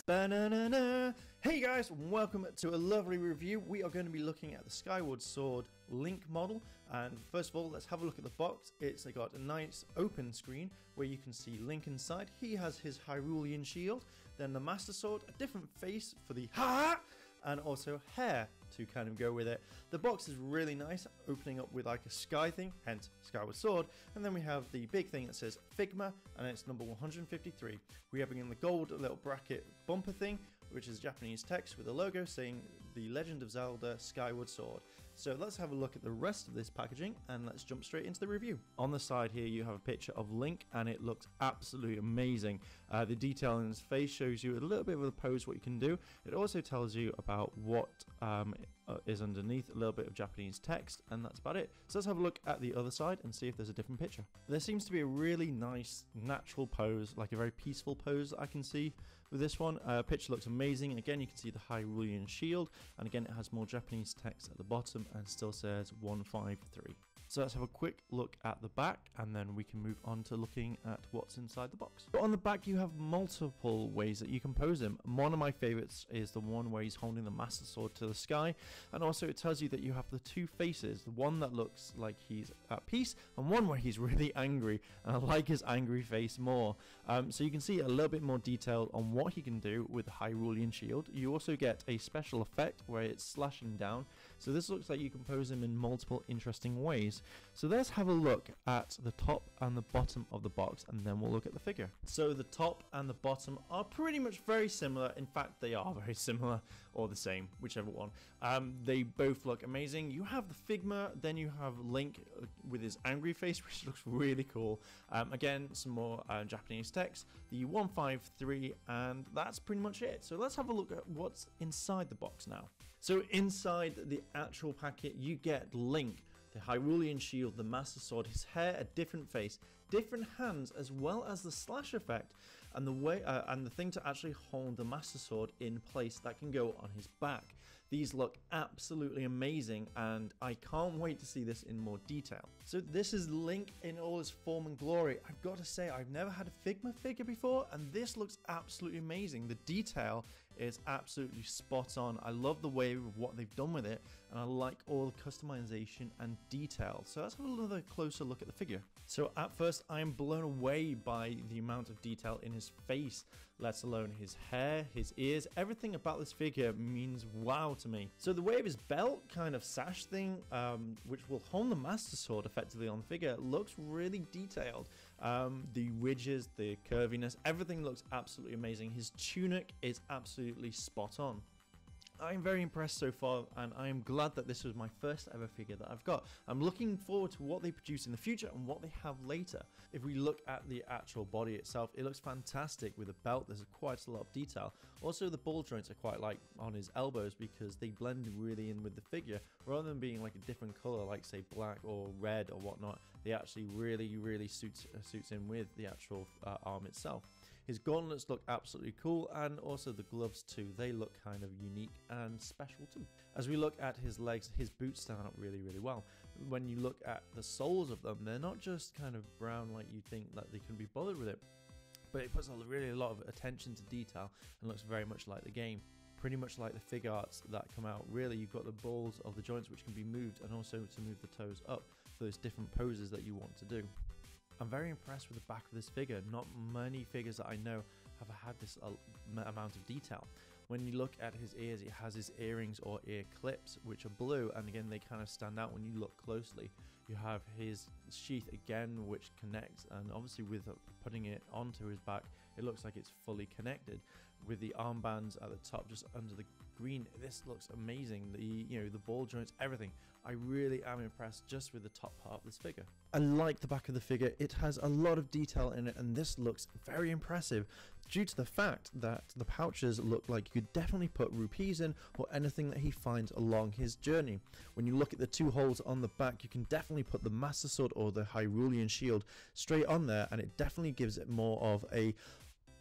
Ba-na-na-na. Hey guys, welcome to a lovely review. We are going to be looking at the Skyward Sword Link model, and first of all let's have a look at the box. It's got a nice open screen where you can see Link inside. He has his Hyrulean shield, then the Master Sword, a different face for the ha, and also hair to kind of go with it. The box is really nice, opening up with like a sky thing, hence Skyward Sword, and then we have the big thing that says Figma, and it's number 153. We have in the gold little bracket bumper thing, which is Japanese text with a logo saying The Legend of Zelda Skyward Sword. So let's have a look at the rest of this packaging and let's jump straight into the review. On the side here you have a picture of Link and it looks absolutely amazing. The detail in his face shows you a little bit of the pose, what you can do. It also tells you about what is underneath, a little bit of Japanese text, and that's about it. So let's have a look at the other side and see if there's a different picture. There seems to be a really nice natural pose, like a very peaceful pose that I can see with this one. Picture looks amazing. Again, you can see the Hyrulean shield, and again it has more Japanese text at the bottom and still says 153. So let's have a quick look at the back and then we can move on to looking at what's inside the box. But on the back you have multiple ways that you can pose him. One of my favorites is the one where he's holding the Master Sword to the sky, and also it tells you that you have the two faces, the one that looks like he's at peace and one where he's really angry, and I like his angry face more. So you can see a little bit more detail on what he can do with the Hyrulean shield. You also get a special effect where it's slashing down, so this looks like you can pose him in multiple interesting ways. So let's have a look at the top and the bottom of the box and then we'll look at the figure. So the top and the bottom are pretty much very similar. In fact, they are very similar, or the same, whichever one. They both look amazing. You have the Figma, then you have Link with his angry face, which looks really cool. Again, some more Japanese text, the 153, and that's pretty much it. So let's have a look at what's inside the box now. So inside the actual packet you get Link, the Hyrulean shield, the Master Sword, his hair, a different face, different hands, as well as the slash effect, and the way and the thing to actually hold the Master Sword in place that can go on his back. These look absolutely amazing and I can't wait to see this in more detail. So this is Link in all his form and glory. I've got to say, I've never had a Figma figure before and this looks absolutely amazing. The detail is absolutely spot on. I love the way of what they've done with it and I like all the customization and detail. So let's have another closer look at the figure. So at first I am blown away by the amount of detail in his face, let alone his hair, his ears. Everything about this figure means wow to me. So the way of his belt kind of sash thing, which will hold the Master Sword effectively on the figure, looks really detailed. The ridges, the curviness, everything looks absolutely amazing. His tunic is absolutely spot on. I'm very impressed so far and I am glad that this was my first ever figure that I've got. I'm looking forward to what they produce in the future and what they have later. If we look at the actual body itself, it looks fantastic with the belt. There's quite a lot of detail. Also the ball joints are quite like on his elbows because they blend really in with the figure. Rather than being like a different color like say black or red or whatnot, they actually really suits in with the actual arm itself. His gauntlets look absolutely cool, and also the gloves too. They look kind of unique and special too. As we look at his legs, his boots stand out really well. When you look at the soles of them, they're not just kind of brown like you think that they can be bothered with it, but it puts really a lot of attention to detail and looks very much like the game. Pretty much like the figarts that come out. Really, you've got the balls of the joints which can be moved, and also to move the toes up for those different poses that you want to do. I'm very impressed with the back of this figure. Not many figures that I know have had this amount of detail. When you look at his ears, he has his earrings or ear clips which are blue, and again they kind of stand out when you look closely. You have his sheath again which connects, and obviously with putting it onto his back it looks like it's fully connected with the armbands at the top just under the green. This looks amazing. The ball joints, everything. I really am impressed just with the top part of this figure. I like the back of the figure. It has a lot of detail in it and this looks very impressive due to the fact that the pouches look like you could definitely put rupees in or anything that he finds along his journey. When you look at the two holes on the back, you can definitely put the Master Sword or the Hyrulean shield straight on there, and it definitely gives it more of a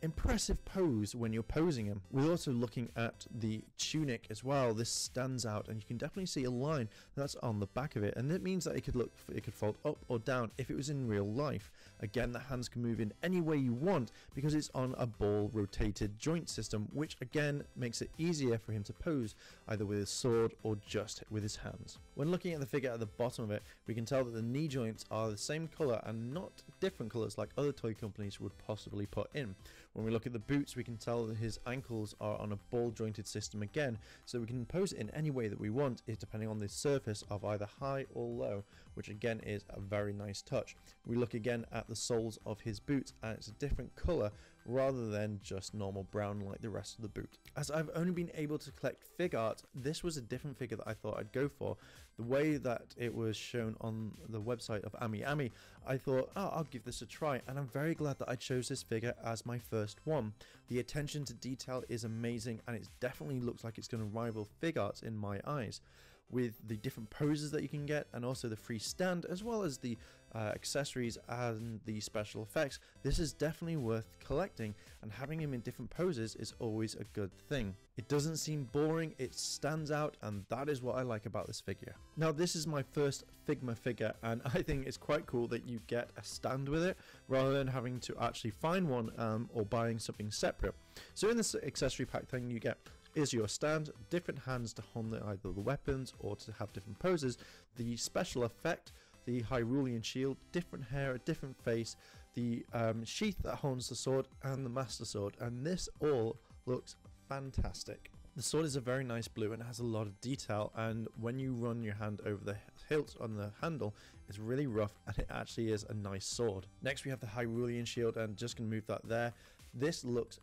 impressive pose when you're posing him. We're also looking at the tunic as well. This stands out, and you can definitely see a line that's on the back of it, and it means that it could fold up or down if it was in real life. Again, the hands can move in any way you want because it's on a ball rotated joint system, which again makes it easier for him to pose either with his sword or just with his hands. When looking at the figure at the bottom of it, we can tell that the knee joints are the same color and not different colors like other toy companies would possibly put in. When we look at the boots, we can tell that his ankles are on a ball jointed system again, so we can pose it in any way that we want, depending on the surface of either high or low, which again is a very nice touch. We look again at the soles of his boots, and it's a different color rather than just normal brown like the rest of the boot. As I've only been able to collect fig art, this was a different figure that I thought I'd go for. The way that it was shown on the website of Ami, I thought, oh, I'll give this a try, and I'm very glad that I chose this figure as my first one. The attention to detail is amazing, and it definitely looks like it's going to rival fig art in my eyes. With the different poses that you can get, and also the free stand, as well as the accessories and the special effects, this is definitely worth collecting, and having him in different poses is always a good thing. It doesn't seem boring, it stands out, and that is what I like about this figure. Now, this is my first Figma figure, and I think it's quite cool that you get a stand with it rather than having to actually find one or buying something separate. So in this accessory pack thing, you get is your stand, different hands to hold either the weapons or to have different poses, the special effect, the Hyrulean shield, different hair, a different face, the sheath that holds the sword, and the master sword, and this all looks fantastic. The sword is a very nice blue and it has a lot of detail, and when you run your hand over the hilt on the handle, it's really rough, and it actually is a nice sword. Next we have the Hyrulean shield, and just gonna move that there. This looks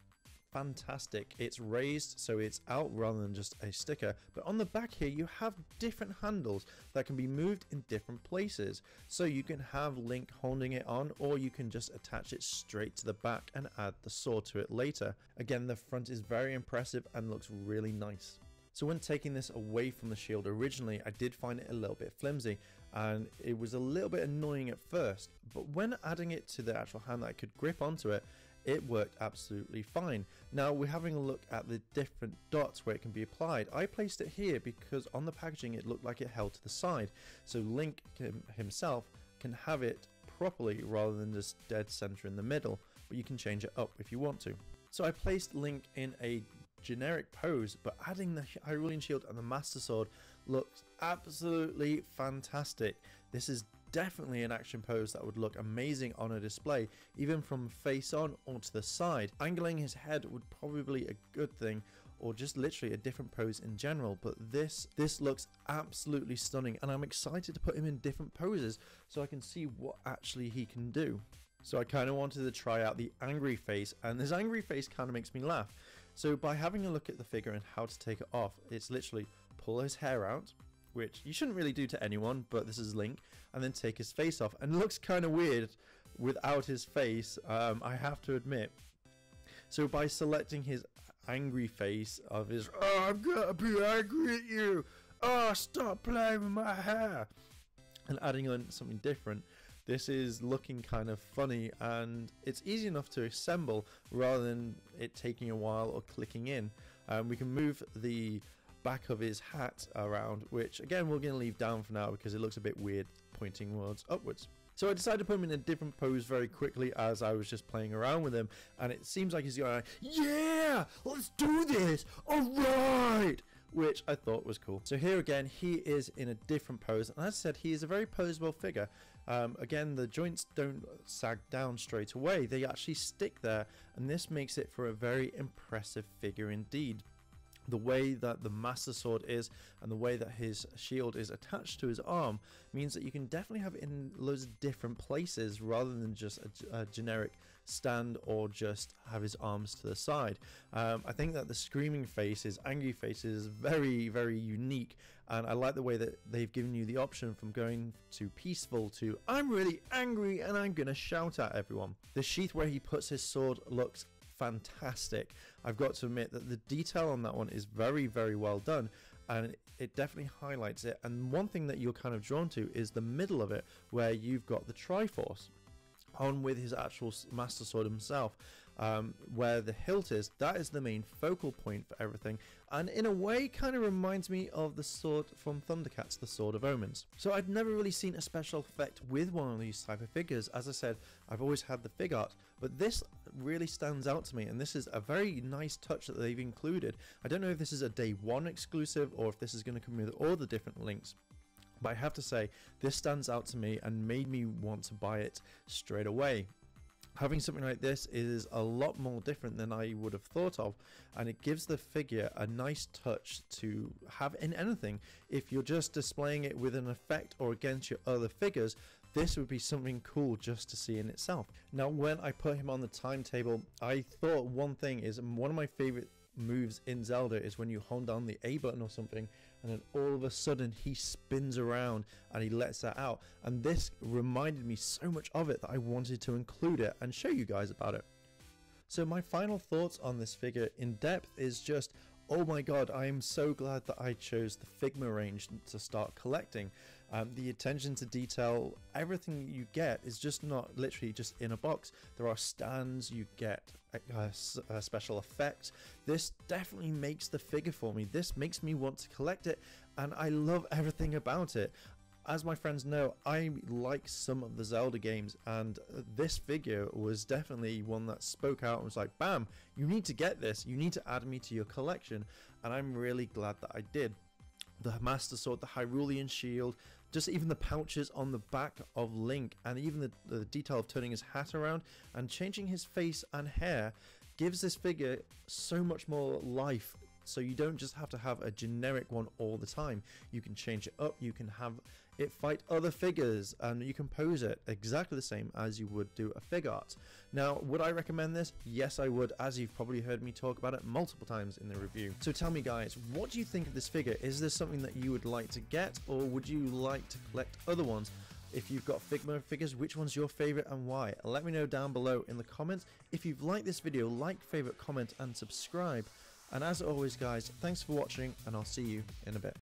fantastic. It's raised, so it's out rather than just a sticker, but on the back here you have different handles that can be moved in different places, so you can have Link holding it on, or you can just attach it straight to the back and add the sword to it later. Again, the front is very impressive and looks really nice. So when taking this away from the shield originally, I did find it a little bit flimsy, and it was a little bit annoying at first, but when adding it to the actual hand that I could grip onto it, it worked absolutely fine. Now we're having a look at the different dots where it can be applied. I placed it here because on the packaging it looked like it held to the side, so Link himself can have it properly rather than just dead center in the middle, but you can change it up if you want to. So I placed Link in a generic pose, but adding the Hyrulean shield and the master sword looks absolutely fantastic. This is definitely an action pose that would look amazing on a display, even from face on or to the side. Angling his head would probably be a good thing, or just literally a different pose in general, but this looks absolutely stunning, and I'm excited to put him in different poses so I can see what actually he can do. So I kind of wanted to try out the angry face, and this angry face kind of makes me laugh. So by having a look at the figure and how to take it off, it's literally pull his hair out, which you shouldn't really do to anyone, but this is Link, and then take his face off, and it looks kind of weird without his face, I have to admit. So by selecting his angry face of his, oh, I'm gonna be angry at you, oh, stop playing with my hair, and adding on something different, this is looking kind of funny, and it's easy enough to assemble rather than it taking a while or clicking in. We can move the back of his hat around, which again we're going to leave down for now because it looks a bit weird pointing words upwards. So I decided to put him in a different pose very quickly as I was just playing around with him, and it seems like he's going, yeah, let's do this, alright, which I thought was cool. So here again, he is in a different pose, and as I said, he is a very poseable figure. Again, the joints don't sag down straight away, they actually stick there, and this makes it for a very impressive figure indeed. The way that the master sword is and the way that his shield is attached to his arm means that you can definitely have it in loads of different places rather than just a generic stand or just have his arms to the side. I think that the screaming face, his angry face, is very, very unique, and I like the way that they've given you the option from going to peaceful to I'm really angry and I'm gonna shout at everyone. The sheath where he puts his sword looks fantastic. I've got to admit that the detail on that one is very, very well done, and it definitely highlights it. And one thing that you're kind of drawn to is the middle of it, where you've got the Triforce on with his actual master sword himself. where the hilt is, that is the main focal point for everything, and in a way kind of reminds me of the sword from Thundercats, the Sword of Omens. So I'd never really seen a special effect with one of these type of figures. As I said, I've always had the figart, but this really stands out to me, and this is a very nice touch that they've included. I don't know if this is a day one exclusive or if this is going to come with all the different links, but I have to say this stands out to me and made me want to buy it straight away. Having something like this is a lot more different than I would have thought of, and it gives the figure a nice touch to have in anything. If you're just displaying it with an effect or against your other figures, this would be something cool just to see in itself. Now, when I put him on the timetable, I thought one thing is, one of my favorite moves in Zelda is when you hold down the A button or something, and then all of a sudden he spins around and he lets that out, and this reminded me so much of it that I wanted to include it and show you guys about it. So my final thoughts on this figure in depth is just, oh my god, I am so glad that I chose the Figma range to start collecting. The attention to detail, everything you get is just not literally just in a box. There are stands, you get a special effects. This definitely makes the figure for me. This makes me want to collect it, and I love everything about it. As my friends know, I like some of the Zelda games, and this figure was definitely one that spoke out and was like, bam, you need to get this, you need to add me to your collection, and I'm really glad that I did. The Master Sword, the Hyrulean Shield, just even the pouches on the back of Link, and even the detail of turning his hat around and changing his face and hair gives this figure so much more life. So you don't just have to have a generic one all the time. You can change it up, you can have it fight other figures, and you can pose it exactly the same as you would do a figart. Now, would I recommend this? Yes, I would, as you've probably heard me talk about it multiple times in the review. So tell me guys, what do you think of this figure? Is this something that you would like to get, or would you like to collect other ones? If you've got Figma figures, which one's your favorite and why? Let me know down below in the comments. If you've liked this video, like, favorite, comment, and subscribe. And as always guys, thanks for watching, and I'll see you in a bit.